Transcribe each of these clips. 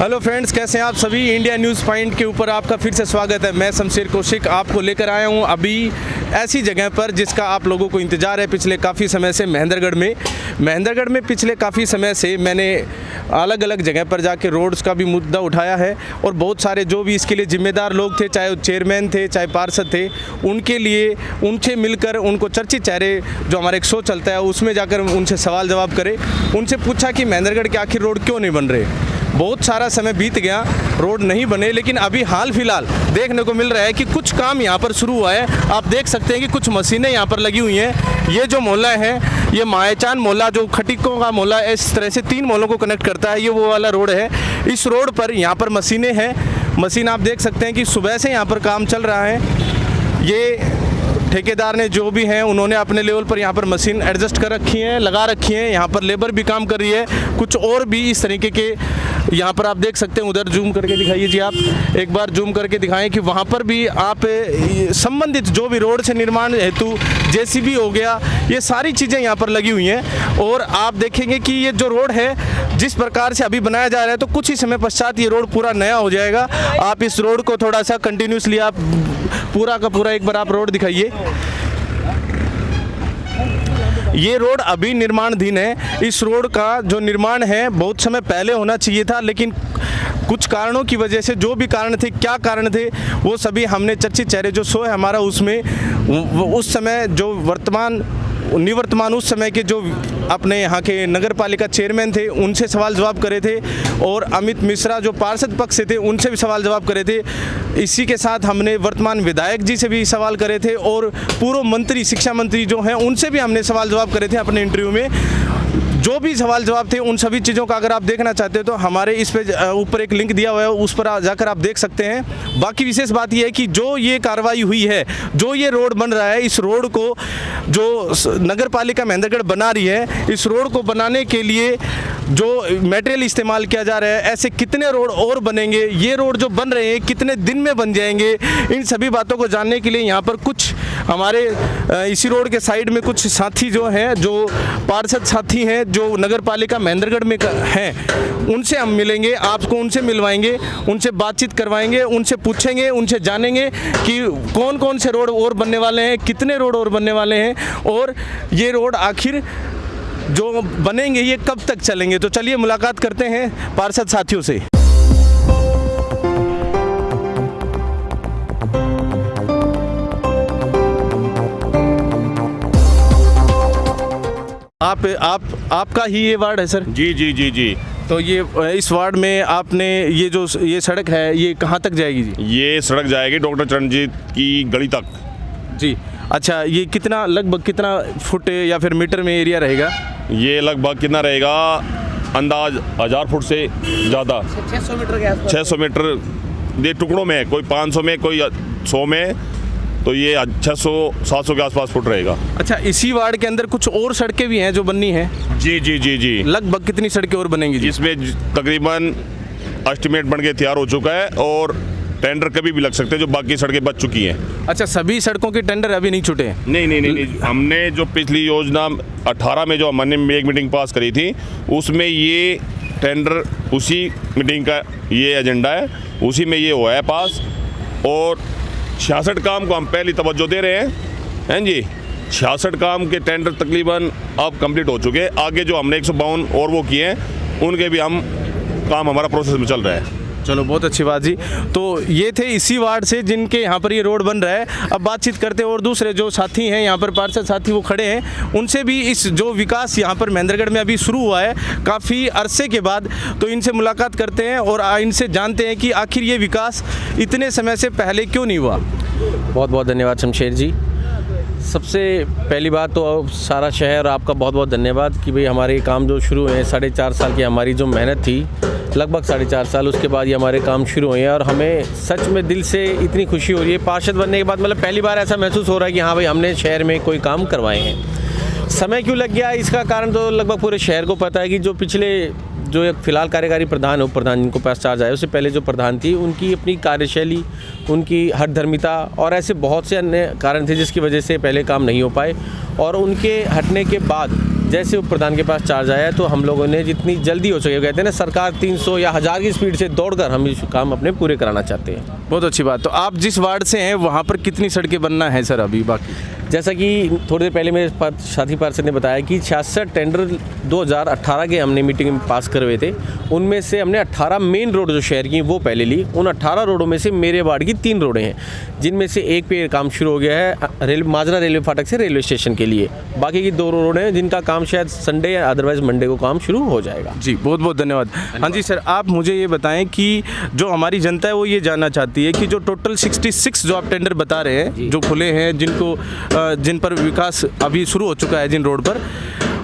Hello friends, कैसे हैं आप सभी। इंडिया न्यूज़ पॉइंट के ऊपर आपका फिर से स्वागत है। मैं शमशेर कौशिक आपको लेकर आया हूं अभी ऐसी जगह पर जिसका आप लोगों को इंतज़ार है पिछले काफ़ी समय से। महेंद्रगढ़ में पिछले काफ़ी समय से मैंने अलग अलग जगह पर जाके रोड्स का भी मुद्दा उठाया है और बहुत सारे जो भी इसके लिए जिम्मेदार लोग थे, चाहे चेयरमैन थे चाहे पार्षद थे, उनके लिए उनसे मिलकर उनको चर्चित चेहरे जो हमारा एक शो चलता है उसमें जाकर उनसे सवाल जवाब करे। उनसे पूछा कि महेंद्रगढ़ के आखिर रोड क्यों नहीं बन रहे। बहुत सारा समय बीत गया, रोड नहीं बने, लेकिन अभी हाल फिलहाल देखने को मिल रहा है कि कुछ काम यहाँ पर शुरू हुआ है। आप देख सकते हैं कि कुछ मशीनें यहाँ पर लगी हुई हैं। ये जो मोहल्ला है, ये मायचान मोहल्ला जो खटिकों का मोहल्ला है, इस तरह से 3 मोहल्लों को कनेक्ट करता है। ये वो वाला रोड है। इस रोड पर यहाँ पर मशीनें हैं। मशीन आप देख सकते हैं कि सुबह से यहाँ पर काम चल रहा है। ये ठेकेदार ने जो भी हैं उन्होंने अपने लेवल पर यहाँ पर मशीन एडजस्ट कर रखी है, लगा रखी है। यहाँ पर लेबर भी काम कर रही है। कुछ और भी इस तरीके के यहाँ पर आप देख सकते हैं। उधर जूम करके दिखाइए जी, आप एक बार जूम करके दिखाएं कि वहाँ पर भी आप संबंधित जो भी रोड से निर्माण हेतु जेसीबी हो गया, ये सारी चीज़ें यहाँ पर लगी हुई हैं। और आप देखेंगे कि ये जो रोड है जिस प्रकार से अभी बनाया जा रहा है, तो कुछ ही समय पश्चात ये रोड पूरा नया हो जाएगा। आप इस रोड को थोड़ा सा कंटिन्यूसली आप पूरा का पूरा एक बार आप रोड दिखाइए। ये रोड अभी निर्माणाधीन है। इस रोड का जो निर्माण है बहुत समय पहले होना चाहिए था, लेकिन कुछ कारणों की वजह से, जो भी कारण थे, क्या कारण थे, वो सभी हमने चर्चित चेहरे जो शो है हमारा उसमें उस समय जो निवर्तमान उस समय के जो अपने यहाँ के नगर पालिका चेयरमैन थे उनसे सवाल जवाब करे थे, और अमित मिश्रा जो पार्षद पक्ष से थे उनसे भी सवाल जवाब करे थे। इसी के साथ हमने वर्तमान विधायक जी से भी सवाल करे थे, और पूर्व मंत्री, शिक्षा मंत्री जो हैं उनसे भी हमने सवाल जवाब करे थे अपने इंटरव्यू में। जो भी सवाल जवाब थे उन सभी चीज़ों का अगर आप देखना चाहते हो तो हमारे इस पे ऊपर एक लिंक दिया हुआ है, उस पर जाकर आप देख सकते हैं। बाकी विशेष बात यह है कि जो ये कार्रवाई हुई है, जो ये रोड बन रहा है, इस रोड को जो नगर पालिका महेंद्रगढ़ बना रही है, इस रोड को बनाने के लिए जो मटेरियल इस्तेमाल किया जा रहा है, ऐसे कितने रोड और बनेंगे, ये रोड जो बन रहे हैं कितने दिन में बन जाएंगे, इन सभी बातों को जानने के लिए यहाँ पर कुछ हमारे इसी रोड के साइड में कुछ साथी जो हैं, जो पार्षद साथी हैं, जो नगर पालिका महेंद्रगढ़ में हैं, उनसे हम मिलेंगे, आपको उनसे मिलवाएंगे, उनसे बातचीत करवाएंगे, उनसे पूछेंगे, उनसे जानेंगे कि कौन कौन से रोड और बनने वाले हैं, कितने रोड और बनने वाले हैं, और ये रोड आखिर जो बनेंगे ये कब तक चलेंगे। तो चलिए मुलाकात करते हैं पार्षद साथियों से। आपका ही ये वार्ड है सर? जी जी जी जी। तो ये इस वार्ड में आपने ये सड़क है, ये कहाँ तक जाएगी जी? ये सड़क जाएगी डॉक्टर चरणजीत की गली तक जी। अच्छा, ये कितना लगभग कितना फुट या फिर मीटर में एरिया रहेगा? ये लगभग कितना रहेगा, अंदाज 1000 फुट से ज़्यादा, 600 मीटर के आसपास। 600 मीटर ये टुकड़ों में, कोई 500 में, कोई 100 में, तो ये 600-700 के आसपास फुट रहेगा। अच्छा, इसी वार्ड के अंदर कुछ और सड़कें भी हैं जो बननी है? जी जी जी जी। लगभग कितनी सड़कें और बनेंगी जी? इसमें तकरीबन एस्टिमेट बन के तैयार हो चुका है, और टेंडर कभी भी लग सकते हैं, जो बाकी सड़कें बच चुकी हैं। अच्छा, सभी सड़कों के टेंडर अभी नहीं छूटे हैं? नहीं। हमने जो पिछली योजना 18 में जो हमने एक मीटिंग पास करी थी, उसमें ये टेंडर, उसी मीटिंग का ये एजेंडा है, उसी में ये हुआ है पास। और 66 काम को हम पहली तवज्जो दे रहे हैं जी। 66 काम के टेंडर तकरीबन अब कंप्लीट हो चुके हैं। आगे जो हमने 152 और वो किए हैं, उनके भी काम हमारा प्रोसेस में चल रहा है। चलो, बहुत अच्छी बात जी। तो ये थे इसी वार्ड से जिनके यहाँ पर ये रोड बन रहा है। अब बातचीत करते हैं, और दूसरे जो साथी हैं यहाँ पर, पार्षद साथी वो खड़े हैं, उनसे भी इस जो विकास यहाँ पर महेंद्रगढ़ में अभी शुरू हुआ है काफ़ी अरसे के बाद, तो इनसे मुलाकात करते हैं और इनसे जानते हैं कि आखिर ये विकास इतने समय से पहले क्यों नहीं हुआ। बहुत बहुत धन्यवाद शमशेर जी। सबसे पहली बात तो सारा शहर आपका बहुत बहुत धन्यवाद कि भाई हमारे काम जो शुरू हुए हैं, 4.5 साल की हमारी जो मेहनत थी, लगभग 4.5 साल, उसके बाद ये हमारे काम शुरू हुए हैं, और हमें सच में दिल से इतनी खुशी हो रही है पार्षद बनने के बाद। मतलब पहली बार ऐसा महसूस हो रहा है कि हाँ भाई हमने शहर में कोई काम करवाए हैं। समय क्यों लग गया, इसका कारण तो लगभग पूरे शहर को पता है कि जो पिछले जो एक फ़िलहाल कार्यकारी प्रधान, उप प्रधान जिनको पास चार्ज आया, उससे पहले जो प्रधान थी, उनकी अपनी कार्यशैली, उनकी हठधर्मिता और ऐसे बहुत से अन्य कारण थे जिसकी वजह से पहले काम नहीं हो पाए। और उनके हटने के बाद जैसे वो प्रधान के पास चार्ज आया तो हम लोगों ने जितनी जल्दी हो सके, कहते हैं ना सरकार 300 या 1000 की स्पीड से दौड़कर हम इस काम अपने पूरे कराना चाहते हैं। बहुत अच्छी बात। तो आप जिस वार्ड से हैं वहाँ पर कितनी सड़कें बनना है सर अभी बाकी? जैसा कि थोड़ी देर पहले मेरे साथी पार्षद ने बताया कि 66 टेंडर 2018 के हमने मीटिंग में पास करवाए थे, उनमें से हमने 18 मेन रोड जो शहर की वो पहले ली। उन 18 रोडों में से मेरे वार्ड की 3 रोडें हैं, जिनमें से एक पे काम शुरू हो गया है माजरा रेलवे फाटक से रेलवे स्टेशन के लिए। बाकी की 2 रोड हैं जिनका काम शायद संडे या अदरवाइज मंडे को काम शुरू हो जाएगा। जी बहुत बहुत धन्यवाद। हाँ जी सर, आप मुझे ये बताएं कि जो हमारी जनता है वो ये जानना चाहती है कि जो टोटल 66 जो आप टेंडर बता रहे हैं जो खुले हैं, जिन पर विकास अभी शुरू हो चुका है जिन रोड पर,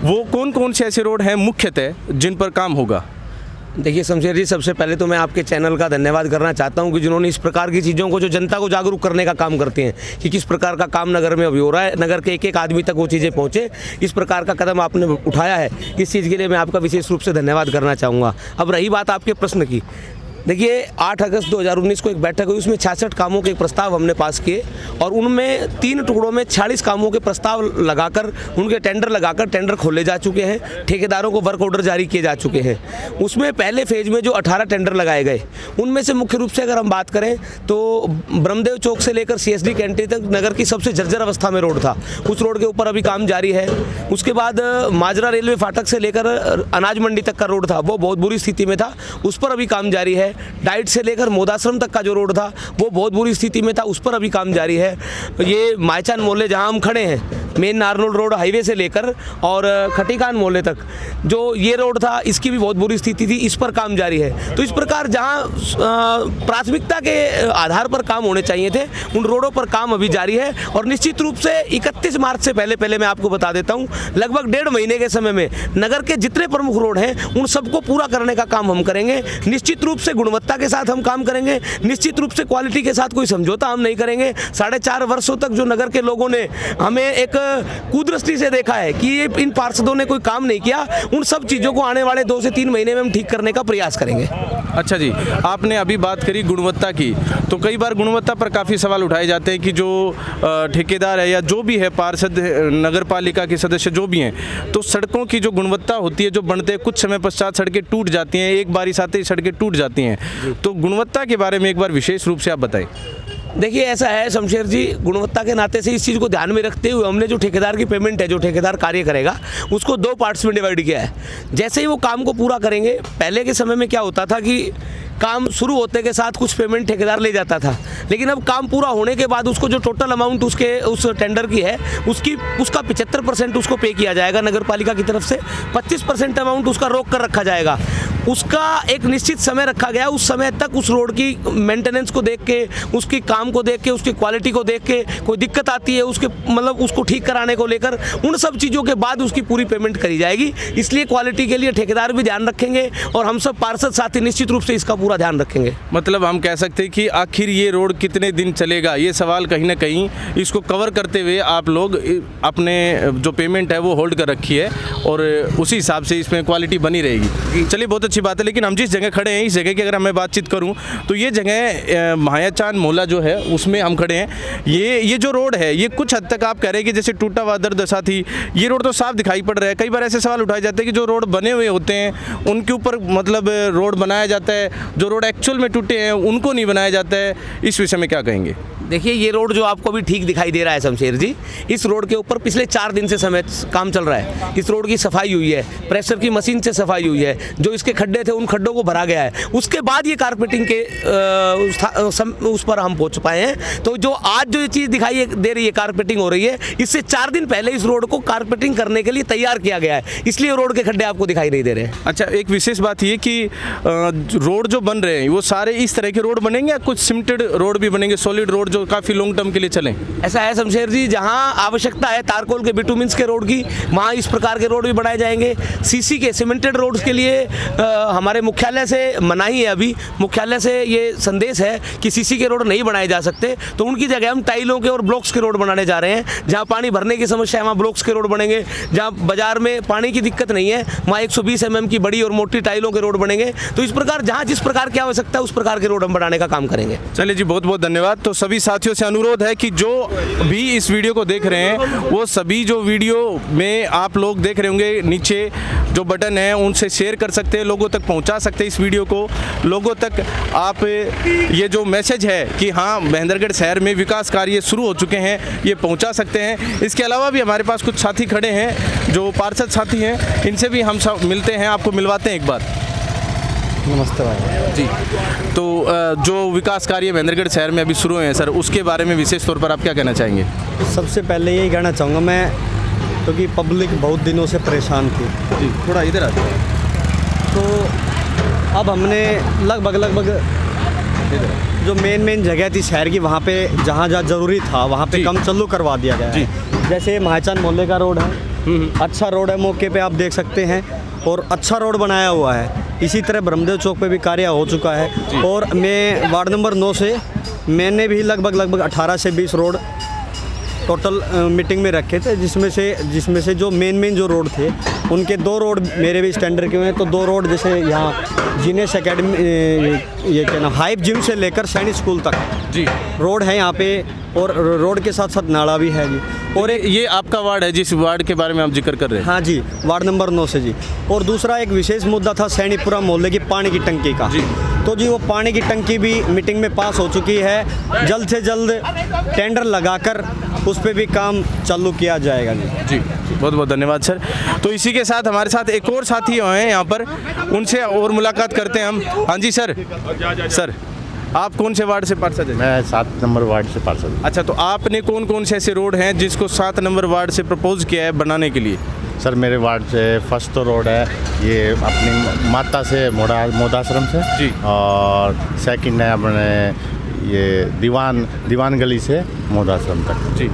वो कौन कौन से ऐसे रोड हैं मुख्यतः जिन पर काम होगा? देखिए शमशेर जी, सबसे पहले तो मैं आपके चैनल का धन्यवाद करना चाहता हूं कि जिन्होंने इस प्रकार की चीज़ों को, जो जनता को जागरूक करने का काम करते हैं कि किस प्रकार का काम नगर में अभी हो रहा है, नगर के एक आदमी तक वो चीज़ें पहुंचे, इस प्रकार का कदम आपने उठाया है, इस चीज़ के लिए मैं आपका विशेष रूप से धन्यवाद करना चाहूँगा। अब रही बात आपके प्रश्न की, देखिए 8 अगस्त 2019 को एक बैठक हुई, उसमें 66 कामों के प्रस्ताव हमने पास किए और उनमें 3 टुकड़ों में 46 कामों के प्रस्ताव लगाकर उनके टेंडर लगाकर टेंडर खोले जा चुके हैं, ठेकेदारों को वर्क ऑर्डर जारी किए जा चुके हैं। उसमें पहले फेज में जो 18 टेंडर लगाए गए, उनमें से मुख्य रूप से अगर हम बात करें तो ब्रह्मदेव चौक से लेकर CSD कैंटीन तक नगर की सबसे जर्जर अवस्था में रोड था, उस रोड के ऊपर अभी काम जारी है। उसके बाद माजरा रेलवे फाटक से लेकर अनाज मंडी तक का रोड था, वो बहुत बुरी स्थिति में था, उस पर अभी काम जारी है। डाइट से लेकर मोदाश्रम तक का जो रोड था वो बहुत बुरी स्थिति में था, उस पर अभी काम जारी है। ये मायचान मोहल्ले जहां हम खड़े हैं, मेन नारनौल रोड हाईवे से लेकर और खटीकान मोहल्ले तक जो ये रोड था, इसकी भी बहुत बुरी स्थिति थी, इस पर काम जारी है। तो इस प्रकार जहां प्राथमिकता के आधार पर काम होने चाहिए थे, उन रोडों पर काम अभी जारी है। और निश्चित रूप से 31 मार्च से पहले मैं आपको बता देता हूं, लगभग 1.5 महीने के समय में नगर के जितने प्रमुख रोड हैं उन सबको पूरा करने का काम हम करेंगे। निश्चित रूप से गुणवत्ता के साथ हम काम करेंगे, निश्चित रूप से क्वालिटी के साथ कोई समझौता हम नहीं करेंगे। 4.5 वर्षों तक जो नगर के लोगों ने हमें एक कुदृष्टि से देखा है कि ये इन पार्षदों ने कोई काम नहीं किया, उन सब चीज़ों को आने वाले 2 से 3 महीने में हम ठीक करने का प्रयास करेंगे। अच्छा जी, आपने अभी बात करी गुणवत्ता की, तो कई बार गुणवत्ता पर काफ़ी सवाल उठाए जाते हैं कि जो ठेकेदार है या जो भी है पार्षद, नगर पालिका के सदस्य जो भी हैं, तो सड़कों की जो गुणवत्ता होती है, जो बनते हैं कुछ समय पश्चात सड़कें टूट जाती हैं, एक बारिश आते ही सड़कें टूट जाती हैं, तो गुणवत्ता के बारे में एक बार विशेष रूप से आप बताएं। देखिए ऐसा है शमशेर जी, गुणवत्ता के नाते से इस चीज़ को ध्यान में रखते हुए हमने जो ठेकेदार की पेमेंट है, जो ठेकेदार कार्य करेगा, उसको 2 पार्ट्स में डिवाइड किया है। जैसे ही वो काम को पूरा करेंगे, पहले के समय में क्या होता था कि काम शुरू होते के साथ कुछ पेमेंट ठेकेदार ले जाता था, लेकिन अब काम पूरा होने के बाद उसको जो टोटल अमाउंट उस टेंडर की है उसका 75% उसको पे किया जाएगा नगर पालिका की तरफ से, 25% अमाउंट उसका रोक कर रखा जाएगा। उसका एक निश्चित समय रखा गया, उस समय तक उस रोड की मेंटेनेंस को देख के, उसकी काम को देख के, उसकी क्वालिटी को देख के, कोई दिक्कत आती है उसके मतलब उसको ठीक कराने को लेकर, उन सब चीज़ों के बाद उसकी पूरी पेमेंट करी जाएगी। इसलिए क्वालिटी के लिए ठेकेदार भी ध्यान रखेंगे और हम सब पार्षद साथी निश्चित रूप से इसका पूरा ध्यान रखेंगे। मतलब हम कह सकते हैं कि आखिर ये रोड कितने दिन चलेगा, ये सवाल कहीं ना कहीं इसको कवर करते हुए आप लोग अपने जो पेमेंट है वो होल्ड कर रखी है और उसी हिसाब से इसमें क्वालिटी बनी रहेगी। चलिए बहुत अच्छी बात है। लेकिन हम जिस जगह खड़े हैं, इस जगह की अगर मैं बातचीत करूं तो ये जगह मायाचान मोहल्ला जो है उसमें हम खड़े हैं। ये जो रोड है ये कुछ हद तक आप कह रहे हैं कि जैसे टूटा हुआ दशा थी, ये रोड तो साफ दिखाई पड़ रहा है। कई बार ऐसे सवाल उठाए जाते हैं कि जो रोड बने हुए होते हैं उनके ऊपर मतलब रोड बनाया जाता है, जो रोड एक्चुअल में टूटे हैं उनको नहीं बनाया जाता है। इस विषय में क्या कहेंगे? देखिए ये रोड जो आपको अभी ठीक दिखाई दे रहा है शमशेर जी, इस रोड के ऊपर पिछले 4 दिन से काम चल रहा है। इस रोड की सफाई हुई है, प्रेशर की मशीन से सफाई हुई है, जो इसके खड्डे थे उन खड्डों को भरा गया है। उसके बाद ये कारपेटिंग के उस पर हम पहुंच पाए हैं। तो जो आज जो ये चीज़ दिखाई दे रही है, कारपेटिंग हो रही है, इससे 4 दिन पहले इस रोड को कारपेटिंग करने के लिए तैयार किया गया है, इसलिए रोड के खड्डे आपको दिखाई नहीं दे रहे हैं। अच्छा, एक विशेष बात ये कि रोड जो बन रहे हैं वो सारे इस तरह के रोड बनेंगे या कुछ सिमेंटेड रोड भी बनेंगे, सॉलिड रोड जो काफ़ी लॉन्ग टर्म के लिए चलें? ऐसा है शमशेर जी, जहां आवश्यकता है तारकोल के बिटुमिन्स के रोड की, वहां इस प्रकार के रोड भी बनाए जाएंगे। सीसी के सीमेंटेड रोड्स के लिए हमारे मुख्यालय से मनाही है, अभी मुख्यालय से ये संदेश है कि सीसी के रोड नहीं बनाए जा सकते, तो उनकी जगह हम टाइलों के और ब्लॉक्स के रोड बनाने जा रहे हैं। जहाँ पानी भरने की समस्या है वहाँ ब्लॉक्स के रोड बनेंगे, जहाँ बाजार में पानी की दिक्कत नहीं है वहाँ 120 mm की बड़ी और मोटी टाइलों के रोड बनेंगे। तो इस प्रकार जहाँ जिस प्रकार की आवश्यकता है उस प्रकार के रोड हम बनाने का काम करेंगे। चलिए जी, बहुत बहुत धन्यवाद। तो सभी साथियों से अनुरोध है कि जो भी इस वीडियो को देख रहे हैं वो सभी जो वीडियो में आप लोग देख रहे होंगे नीचे जो बटन है उनसे शेयर कर सकते हैं, लोगों तक पहुंचा सकते हैं इस वीडियो को, लोगों तक आप ये जो मैसेज है कि हाँ महेंद्रगढ़ शहर में विकास कार्य शुरू हो चुके हैं ये पहुंचा सकते हैं। इसके अलावा भी हमारे पास कुछ साथी खड़े हैं जो पार्षद साथी हैं, इनसे भी हम सब मिलते हैं, आपको मिलवाते हैं एक बार। नमस्ते भाई जी, तो जो विकास कार्य महेंद्रगढ़ शहर में अभी शुरू हुए हैं सर, उसके बारे में विशेष तौर पर आप क्या कहना चाहेंगे? सबसे पहले यही कहना चाहूँगा मैं, क्योंकि पब्लिक बहुत दिनों से परेशान थी। जी, थोड़ा इधर आ जाओ। तो अब हमने लगभग जो मेन जगह थी शहर की, वहाँ पे जहाँ ज़रूरी था वहाँ पे काम चालू करवा दिया गया है। जैसे महाचान मोहल्ले का रोड है, अच्छा रोड है, मौके पे आप देख सकते हैं, और अच्छा रोड बनाया हुआ है। इसी तरह ब्रह्मदेव चौक पे भी कार्य हो चुका है। और मैं वार्ड नंबर 9 से मैंने भी लगभग 18 से 20 रोड टोटल मीटिंग में रखे थे, जिसमें से जो मेन जो रोड थे उनके 2 रोड मेरे भी स्टैंडर्ड के हुए हैं। तो 2 रोड जैसे यहाँ जीनेस एकेडमी, ये क्या नाम, हाइप जिम से लेकर सैनिक स्कूल तक जी रोड है यहाँ पे, और रोड के साथ साथ नाला भी है जी। और ये आपका वार्ड है जिस वार्ड के बारे में आप जिक्र कर रहे हैं? हाँ जी, वार्ड नंबर 9 से जी। और दूसरा एक विशेष मुद्दा था सैनिकपुरा मोहल्ले की पानी की टंकी का जी। तो जी वो पानी की टंकी भी मीटिंग में पास हो चुकी है। जल्द से जल्द टेंडर लगाकर उस पर भी काम चालू किया जाएगा जी। बहुत बहुत धन्यवाद सर। तो इसी के साथ हमारे साथ एक और साथी हैं यहाँ पर, उनसे और मुलाकात करते हैं हम। हाँ जी सर, आप कौन से वार्ड से पार्षद हैं? मैं 7 नंबर वार्ड से पार्षद हूँ। अच्छा, तो आपने कौन से ऐसे रोड हैं जिसको 7 नंबर वार्ड से प्रपोज किया है बनाने के लिए? सर मेरे वार्ड से फर्स्ट तो रोड है ये अपनी माता से मोदाश्रम से जी, और सेकंड है अपने ये दीवान गली से मोदाश्रम तक जी।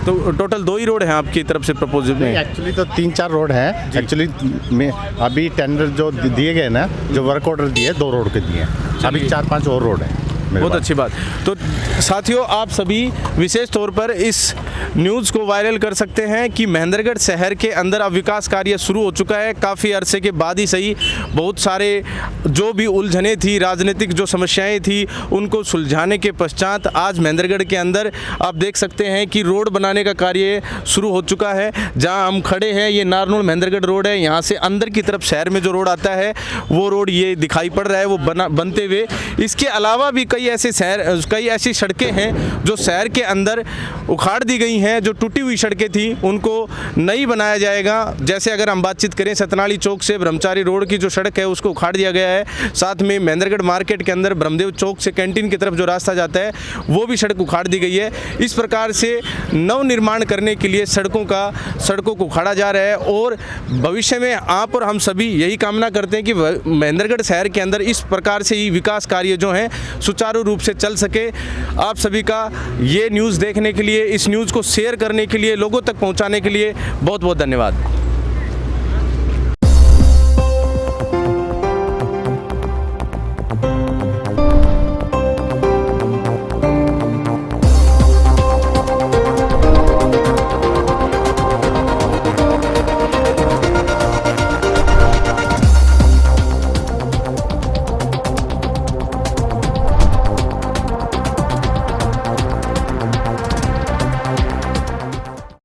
तो टोटल 2 ही रोड हैं आपकी तरफ से प्रपोजल में? एक्चुअली तो 3-4 रोड हैं। एक्चुअली में अभी टेंडर जो दिए गए ना, जो वर्क ऑर्डर दिए 2 रोड के दिए, अभी 4-5 और रोड हैं। बहुत अच्छी बात। तो साथियों, आप सभी विशेष तौर पर इस न्यूज़ को वायरल कर सकते हैं कि महेंद्रगढ़ शहर के अंदर अब विकास कार्य शुरू हो चुका है। काफ़ी अरसे के बाद ही सही, बहुत सारे जो भी उलझने थी, राजनीतिक जो समस्याएं थी, उनको सुलझाने के पश्चात आज महेंद्रगढ़ के अंदर आप देख सकते हैं कि रोड बनाने का कार्य शुरू हो चुका है। जहां हम खड़े हैं ये नारनौल महेंद्रगढ़ रोड है, यहाँ से अंदर की तरफ शहर में जो रोड आता है वो रोड ये दिखाई पड़ रहा है, वो बनते हुए। इसके अलावा भी कई ऐसी सड़कें हैं जो शहर के अंदर उखाड़ दी गई हैं, जो टूटी हुई सड़कें थी उनको नहीं बनाया जाएगा। जैसे अगर हम बातचीत करें, सतनाली चौक से ब्रह्मचारी रोड की जो सड़क है उसको उखाड़ दिया गया है। साथ में महेंद्रगढ़ मार्केट के अंदर ब्रह्मदेव चौक से कैंटीन की तरफ जो रास्ता जाता है वो भी सड़क उखाड़ दी गई है। इस प्रकार से नव निर्माण करने के लिए सड़कों को उखाड़ा जा रहा है, और भविष्य में आप और हम सभी यही कामना करते हैं कि महेंद्रगढ़ शहर के अंदर इस प्रकार से ही विकास कार्य जो हैं सुचारू रूप से चल सके। आप सभी का ये न्यूज़ देखने के लिए, इस न्यूज़ को शेयर करने के लिए, लोगों तक पहुंचाने के लिए बहुत बहुत धन्यवाद।